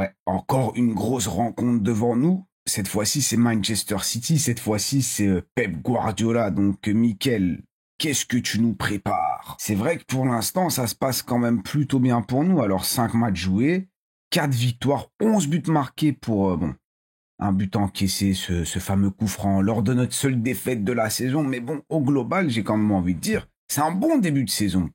Ouais, encore une grosse rencontre devant nous. Cette fois-ci, c'est Manchester City. Cette fois-ci, c'est Pep Guardiola. Donc, Mikel, qu'est-ce que tu nous prépares? C'est vrai que pour l'instant, ça se passe quand même plutôt bien pour nous. Alors, 5 matchs joués, 4 victoires, 11 buts marqués pour, un but encaissé, ce fameux coup franc lors de notre seule défaite de la saison. Mais bon, au global, j'ai quand même envie de dire, c'est un bon début de saison.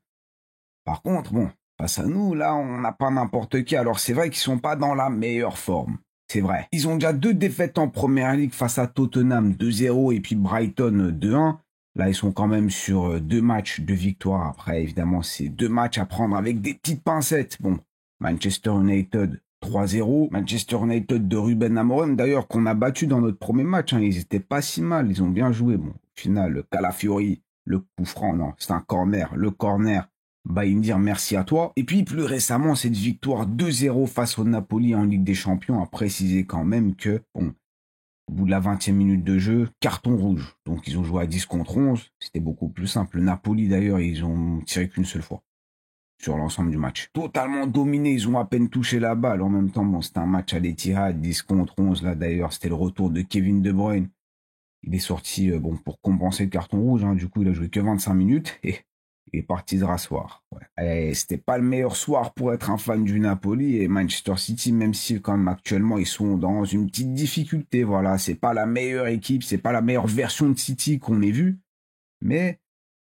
Par contre, bon, face à nous, là, on n'a pas n'importe qui. Alors, c'est vrai qu'ils sont pas dans la meilleure forme. C'est vrai. Ils ont déjà 2 défaites en Première Ligue face à Tottenham 2-0 et puis Brighton 2-1. Là, ils sont quand même sur 2 matchs de victoire. Après, évidemment, c'est 2 matchs à prendre avec des petites pincettes. Bon, Manchester United 3-0. Manchester United de Ruben Amorim, d'ailleurs, qu'on a battu dans notre premier match. Hein. Ils étaient pas si mal. Ils ont bien joué. Bon, au final, le Calafiori, le coup franc, non, c'est un corner. Le corner, Baïndir, merci à toi. Et puis plus récemment, cette victoire 2-0 face au Napoli en Ligue des Champions a précisé quand même que, bon, au bout de la 20e minute de jeu, carton rouge. Donc ils ont joué à 10 contre 11. C'était beaucoup plus simple. Le Napoli d'ailleurs, ils ont tiré qu'une seule fois sur l'ensemble du match. Totalement dominé, ils ont à peine touché la balle. En même temps, bon, c'était un match à l'Etihad, 10 contre 11. Là d'ailleurs, c'était le retour de Kevin De Bruyne. Il est sorti bon, pour compenser le carton rouge. Hein. Du coup, il a joué que 25 minutes et il est parti se rasseoir. Ouais. C'était pas le meilleur soir pour être un fan du Napoli et Manchester City, même si quand même actuellement ils sont dans une petite difficulté. Voilà, c'est pas la meilleure équipe, c'est pas la meilleure version de City qu'on ait vue, mais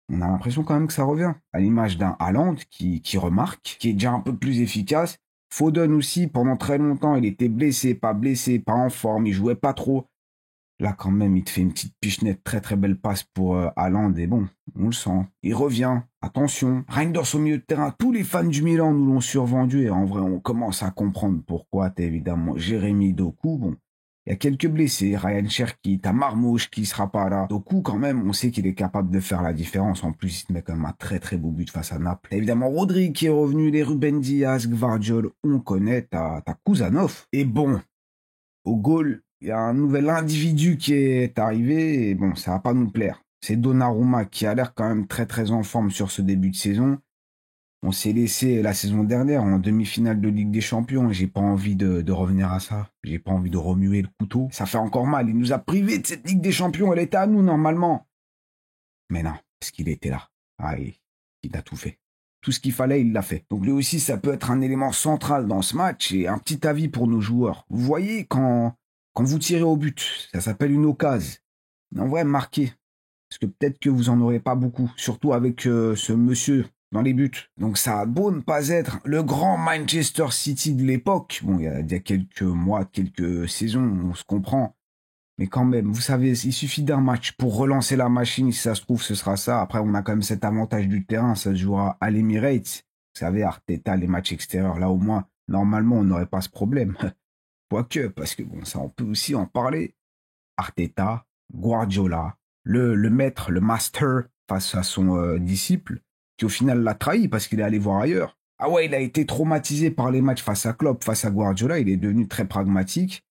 on a l'impression quand même que ça revient. À l'image d'un Haaland qui remarque, qui est déjà un peu plus efficace. Foden aussi, pendant très longtemps, il était blessé, pas en forme, il jouait pas trop. Là, quand même, il te fait une petite pichenette, très très belle passe pour Haaland, et bon, on le sent. Il revient, attention. Reinders au milieu de terrain, tous les fans du Milan nous l'ont survendu, et en vrai, on commence à comprendre pourquoi. T'as évidemment Jérémy Doku, bon, il y a quelques blessés, Ryan Cherki, t'as Marmouche qui sera pas là. Doku, quand même, on sait qu'il est capable de faire la différence. En plus, il te met quand même un très très beau but face à Naples. Évidemment, Rodri qui est revenu, les Ruben Diaz, Gvardiol, on connaît, t'as Kuzanov. Et bon, au goal, il y a un nouvel individu qui est arrivé et bon, ça va pas nous plaire. C'est Donnarumma qui a l'air quand même très très en forme sur ce début de saison. On s'est laissé la saison dernière en demi-finale de Ligue des Champions. J'ai pas envie de revenir à ça. J'ai pas envie de remuer le couteau. Ça fait encore mal. Il nous a privés de cette Ligue des Champions. Elle était à nous normalement. Mais non, parce qu'il était là. Ah, il a tout fait. Tout ce qu'il fallait, il l'a fait. Donc lui aussi, ça peut être un élément central dans ce match. Et un petit avis pour nos joueurs. Vous voyez, quand vous tirez au but, ça s'appelle une occasion. En vrai, marquez. Parce que peut-être que vous en aurez pas beaucoup. Surtout avec ce monsieur dans les buts. Donc ça a beau ne pas être le grand Manchester City de l'époque. Bon, il y a quelques mois, quelques saisons, on se comprend. Mais quand même, vous savez, il suffit d'un match pour relancer la machine. Si ça se trouve, ce sera ça. Après, on a quand même cet avantage du terrain. Ça se jouera à l'Emirates. Vous savez, Arteta, les matchs extérieurs, là au moins, normalement, on n'aurait pas ce problème. Quoique, parce que bon, ça, on peut aussi en parler. Arteta, Guardiola, le maître, le master face à son disciple, qui au final l'a trahi parce qu'il est allé voir ailleurs. Ah ouais, il a été traumatisé par les matchs face à Klopp, face à Guardiola. Il est devenu très pragmatique.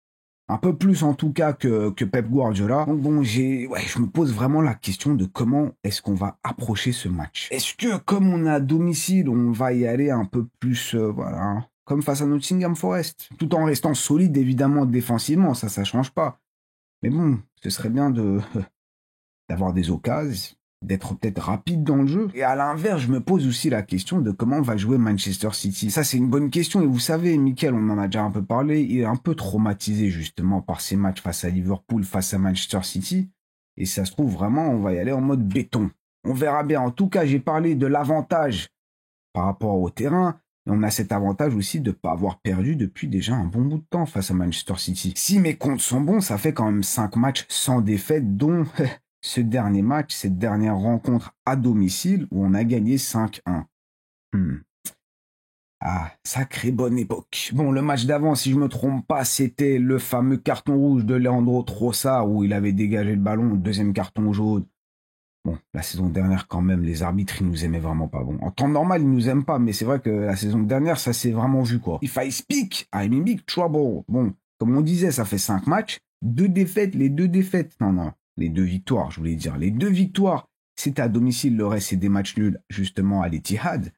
Un peu plus en tout cas que Pep Guardiola. Donc bon, je me pose vraiment la question de comment est-ce qu'on va approcher ce match. Est-ce que comme on est à domicile, on va y aller un peu plus, voilà, comme face à Nottingham Forest, tout en restant solide évidemment défensivement, ça change pas. Mais bon, ce serait bien d'avoir des occasions, d'être peut-être rapide dans le jeu. Et à l'inverse, je me pose aussi la question de comment va jouer Manchester City. Ça, c'est une bonne question. Et vous savez, Mikel, on en a déjà un peu parlé, il est un peu traumatisé justement par ces matchs face à Liverpool, face à Manchester City. Et ça se trouve, vraiment, on va y aller en mode béton. On verra bien. En tout cas, j'ai parlé de l'avantage par rapport au terrain. Et on a cet avantage aussi de ne pas avoir perdu depuis déjà un bon bout de temps face à Manchester City. Si mes comptes sont bons, ça fait quand même 5 matchs sans défaite, dont ce dernier match, cette dernière rencontre à domicile où on a gagné 5-1. Ah, sacrée bonne époque. Bon, le match d'avant, si je me trompe pas, c'était le fameux carton rouge de Leandro Trossard où il avait dégagé le ballon, deuxième carton jaune. Bon, la saison dernière, quand même, les arbitres, ils nous aimaient vraiment pas. Bon, en temps normal, ils nous aiment pas, mais c'est vrai que la saison dernière, ça s'est vraiment vu, quoi. If I speak, I'm in big trouble. Bon, comme on disait, ça fait 5 matchs, 2 défaites, les 2 défaites. Non, les 2 victoires, je voulais dire. Les 2 victoires, c'était à domicile, le reste, c'est des matchs nuls, justement, à l'Etihad.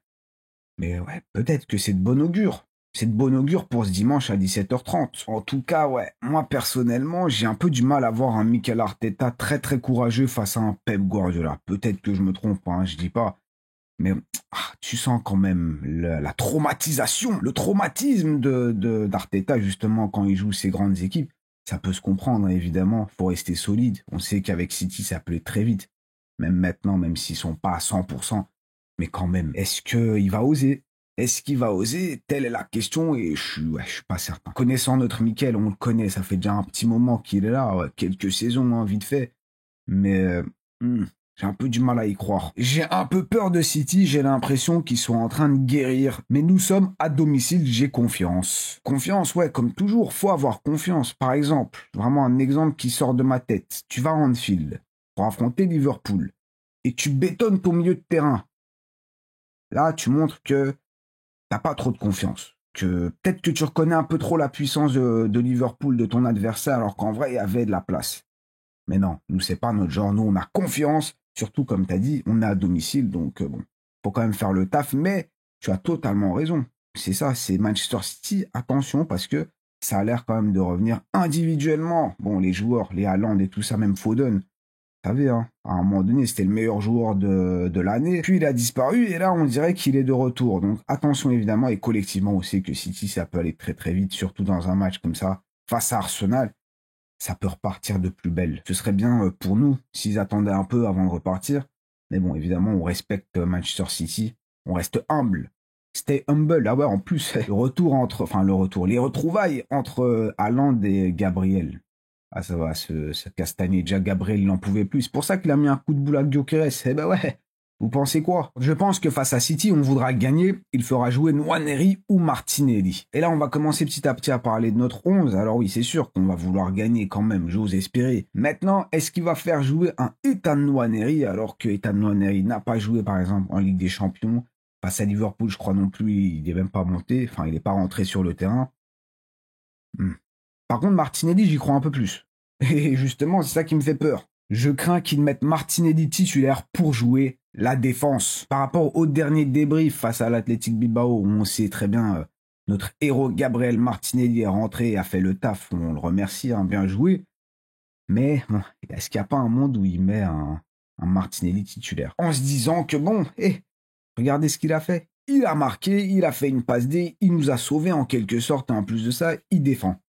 Mais ouais, peut-être que c'est de bon augure. C'est de bon augure pour ce dimanche à 17h30. En tout cas, ouais, moi personnellement, j'ai un peu du mal à voir un Mikel Arteta très très courageux face à un Pep Guardiola. Peut-être que je me trompe, hein, je dis pas. Mais tu sens quand même la traumatisation, le traumatisme d'Arteta, justement, quand il joue ses grandes équipes. Ça peut se comprendre, hein, évidemment. Faut rester solide. On sait qu'avec City, ça peut aller très vite. Même maintenant, même s'ils sont pas à 100%. Mais quand même, est-ce qu'il va oser? Est-ce qu'il va oser? Telle est la question et je suis pas certain. Connaissant notre Mikel, on le connaît. Ça fait déjà un petit moment qu'il est là. Ouais, quelques saisons, hein, vite fait. Mais j'ai un peu du mal à y croire. J'ai un peu peur de City, j'ai l'impression qu'ils sont en train de guérir. Mais nous sommes à domicile, j'ai confiance. Confiance, ouais, comme toujours, faut avoir confiance. Par exemple, vraiment un exemple qui sort de ma tête. Tu vas à Anfield pour affronter Liverpool et tu bétonnes ton milieu de terrain. Là, tu montres que t'as pas trop de confiance. Que peut-être que tu reconnais un peu trop la puissance de Liverpool, de ton adversaire, alors qu'en vrai, il y avait de la place. Mais non, nous, c'est pas notre genre. Nous, on a confiance. Surtout, comme tu as dit, on est à domicile. Donc, bon, faut quand même faire le taf. Mais tu as totalement raison. C'est ça, c'est Manchester City. Attention, parce que ça a l'air quand même de revenir individuellement. Bon, les joueurs, les Haaland et tout ça, même Foden. Vous savez, hein, à un moment donné, c'était le meilleur joueur de l'année. Puis, il a disparu. Et là, on dirait qu'il est de retour. Donc, attention, évidemment. Et collectivement, on sait que City, ça peut aller très, très vite. Surtout dans un match comme ça, face à Arsenal. Ça peut repartir de plus belle. Ce serait bien pour nous s'ils attendaient un peu avant de repartir. Mais bon, évidemment, on respecte Manchester City. On reste humble. Stay humble. Ah ouais, en plus, les retrouvailles entre Haaland et Gabriel. Ah, ça va, ce castagné. Déjà, Gabriel, il n'en pouvait plus. C'est pour ça qu'il a mis un coup de boule à Gyökeres. Eh ben ouais, vous pensez quoi? Je pense que face à City, on voudra gagner. Il fera jouer Nwaneri ou Martinelli. Et là, on va commencer petit à petit à parler de notre 11. Alors oui, c'est sûr qu'on va vouloir gagner quand même, j'ose espérer. Maintenant, est-ce qu'il va faire jouer un Ethan Nwaneri alors que Ethan Nwaneri n'a pas joué, par exemple, en Ligue des Champions? Face à Liverpool, je crois non plus, il n'est même pas monté. Enfin, il n'est pas rentré sur le terrain. Par contre, Martinelli, j'y crois un peu plus. Et justement, c'est ça qui me fait peur. Je crains qu'ils mettent Martinelli titulaire pour jouer la défense. Par rapport au dernier débrief face à l'Athletic Bilbao, où on sait très bien notre héros Gabriel Martinelli est rentré et a fait le taf, on le remercie, hein, bien joué. Mais bon, est-ce qu'il n'y a pas un monde où il met un Martinelli titulaire? En se disant que bon, regardez ce qu'il a fait. Il a marqué, il a fait une passe D, il nous a sauvés en quelque sorte, et en plus de ça, il défend.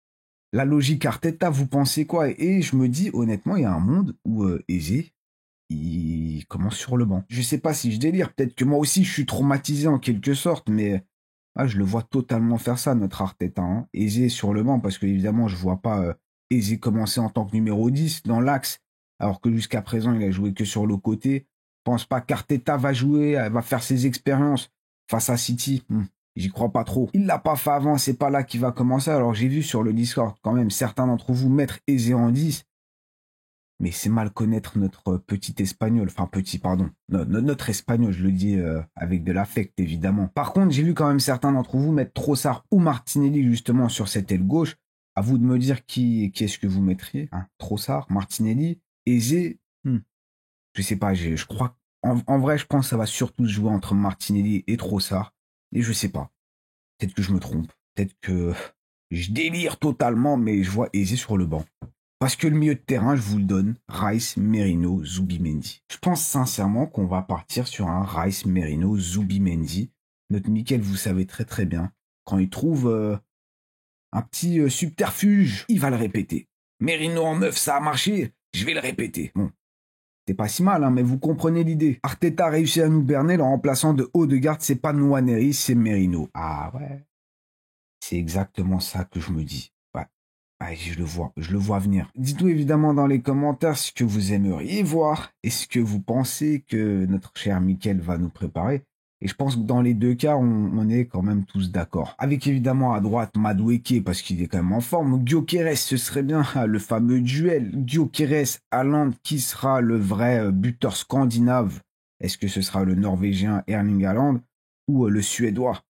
La logique Arteta, vous pensez quoi? Et je me dis, honnêtement, il y a un monde où Eze, il commence sur le banc. Je sais pas si je délire, peut-être que moi aussi je suis traumatisé en quelque sorte, mais je le vois totalement faire ça, notre Arteta. Hein. Eze sur le banc, parce que évidemment, je vois pas Eze commencer en tant que numéro 10 dans l'axe, alors que jusqu'à présent, il a joué que sur le côté. Je pense pas qu'Arteta va jouer, va faire ses expériences face à City. J'y crois pas trop. Il l'a pas fait avant, c'est pas là qu'il va commencer. Alors j'ai vu sur le Discord quand même certains d'entre vous mettre Eze en 10. Mais c'est mal connaître notre petit espagnol. Enfin petit, pardon. Notre espagnol, je le dis avec de l'affect évidemment. Par contre, j'ai vu quand même certains d'entre vous mettre Trossard ou Martinelli justement sur cette aile gauche. À vous de me dire qui est-ce que vous mettriez. Hein, Trossard, Martinelli, Eze. Je sais pas, je crois. En vrai, je pense que ça va surtout se jouer entre Martinelli et Trossard. Et je sais pas. Peut-être que je me trompe. Peut-être que je délire totalement, mais je vois Eze sur le banc. Parce que le milieu de terrain, je vous le donne, Rice, Merino, Zubimendi. Je pense sincèrement qu'on va partir sur un Rice, Merino, Zubimendi. Notre Mikel, vous savez très très bien, quand il trouve un petit subterfuge, il va le répéter. Merino en 9, ça a marché, je vais le répéter. Bon, c'est pas si mal, hein, mais vous comprenez l'idée. Arteta a réussi à nous berner en remplaçant de Odegaard, c'est pas Nwaneri, c'est Merino. Ah ouais, c'est exactement ça que je me dis. Ouais, je le vois venir. Dites-nous évidemment dans les commentaires ce que vous aimeriez voir et ce que vous pensez que notre cher Mikel va nous préparer. Et je pense que dans les deux cas, on est quand même tous d'accord. Avec évidemment à droite Madueke parce qu'il est quand même en forme. Gyökeres, ce serait bien le fameux duel. Gyökeres, Haaland, qui sera le vrai buteur scandinave? Est-ce que ce sera le Norvégien Erling Haaland ou le Suédois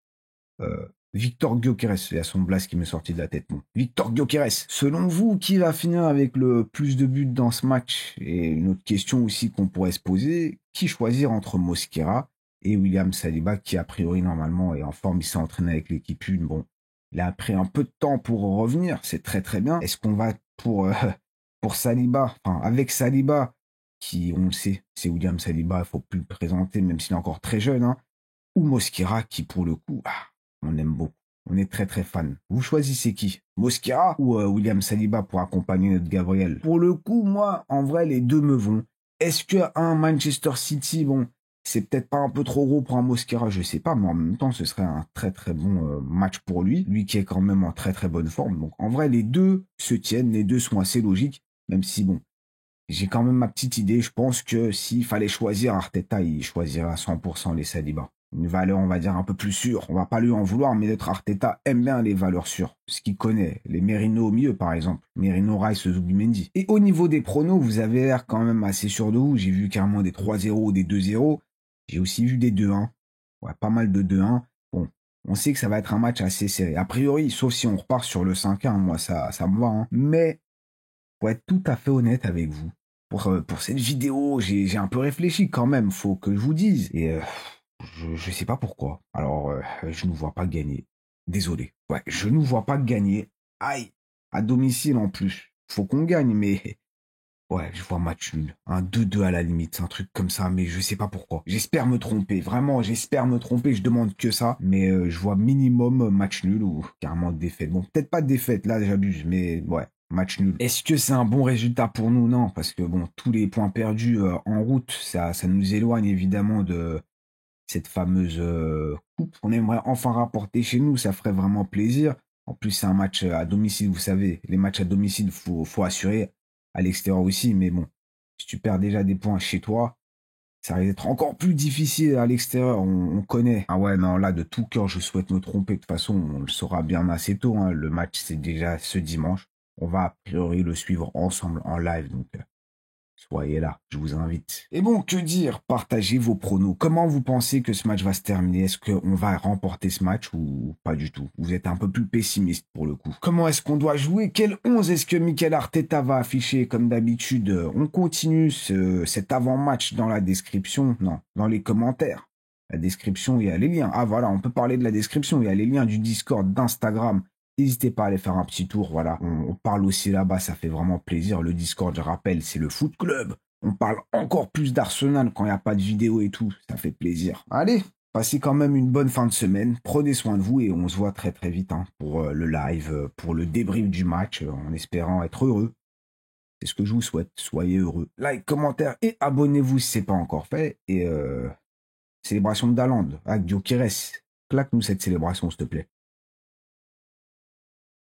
Victor Gyökeres, il y a son blast qui m'est sorti de la tête. Bon. Victor Gyökeres, selon vous, qui va finir avec le plus de buts dans ce match? Et une autre question aussi qu'on pourrait se poser, qui choisir entre Mosquera et William Saliba, qui a priori normalement est en forme, il s'est entraîné avec l'équipe 1. Bon, Il a pris un peu de temps pour revenir, c'est très très bien. Est-ce qu'on va pour Saliba, enfin avec Saliba, qui on le sait, c'est William Saliba, il faut plus le présenter, même s'il est encore très jeune, hein, ou Mosquera, qui pour le coup, on aime beaucoup. On est très très fan. Vous choisissez qui? Mosquera ou William Saliba pour accompagner notre Gabriel? Pour le coup, moi, en vrai, les deux me vont. Est-ce que un Manchester City, bon, c'est peut-être pas un peu trop gros pour un Mosquera, je sais pas, mais en même temps, ce serait un très très bon match pour lui. Lui qui est quand même en très très bonne forme. Donc en vrai, les deux se tiennent, les deux sont assez logiques, même si bon, j'ai quand même ma petite idée. Je pense que s'il fallait choisir Arteta, il choisirait à 100% les Saliba. Une valeur, on va dire, un peu plus sûre. On va pas lui en vouloir, mais notre Arteta aime bien les valeurs sûres. Ce qu'il connaît. Les Merino au milieu, par exemple. Merino, Rice, Zubimendi. Et au niveau des pronos, vous avez l'air quand même assez sûr de vous. J'ai vu carrément des 3-0, des 2-0. J'ai aussi vu des 2-1. Ouais, pas mal de 2-1. Bon, on sait que ça va être un match assez serré. A priori, sauf si on repart sur le 5-1, moi, ça me va. Hein. Mais, pour être tout à fait honnête avec vous, pour cette vidéo, j'ai un peu réfléchi quand même, faut que je vous dise. Et je sais pas pourquoi. Alors, je ne vois pas gagner. Désolé. Ouais, je ne vois pas gagner. Aïe, à domicile en plus. Faut qu'on gagne, mais ouais, je vois match nul. Un 2-2 à la limite, un truc comme ça, mais je sais pas pourquoi. J'espère me tromper, vraiment, j'espère me tromper, je demande que ça. Mais je vois minimum match nul ou carrément défaite. Bon, peut-être pas de défaite, là j'abuse, mais ouais. Match nul. Est-ce que c'est un bon résultat pour nous? Non, parce que bon, tous les points perdus en route, ça nous éloigne évidemment de cette fameuse coupe. On aimerait enfin rapporter chez nous, ça ferait vraiment plaisir. En plus, c'est un match à domicile, vous savez. Les matchs à domicile, faut assurer. À l'extérieur aussi, mais bon, si tu perds déjà des points chez toi, ça risque d'être encore plus difficile à l'extérieur, on connaît. Ah ouais, non, là, de tout cœur, je souhaite me tromper. De toute façon, on le saura bien assez tôt. Hein. Le match, c'est déjà ce dimanche. On va a priori le suivre ensemble en live, donc soyez là, je vous invite. Et bon, que dire? Partagez vos pronos. Comment vous pensez que ce match va se terminer? Est-ce qu'on va remporter ce match ou pas du tout? Vous êtes un peu plus pessimiste pour le coup. Comment est-ce qu'on doit jouer? Quel 11 est-ce que Mikel Arteta va afficher comme d'habitude? On continue cet avant-match dans la description. Non, dans les commentaires. La description, il y a les liens. Ah voilà, on peut parler de la description. Il y a les liens du Discord, d'Instagram. N'hésitez pas à aller faire un petit tour, voilà. On parle aussi là-bas, ça fait vraiment plaisir. Le Discord, je rappelle, c'est le Foot Club. On parle encore plus d'Arsenal quand il n'y a pas de vidéo et tout. Ça fait plaisir. Allez, passez quand même une bonne fin de semaine. Prenez soin de vous et on se voit très très vite hein, pour le live, pour le débrief du match, en espérant être heureux. C'est ce que je vous souhaite. Soyez heureux. Like, commentaire et abonnez-vous si ce n'est pas encore fait. Et célébration de Daland, avec Gyökeres. Claque-nous cette célébration, s'il te plaît.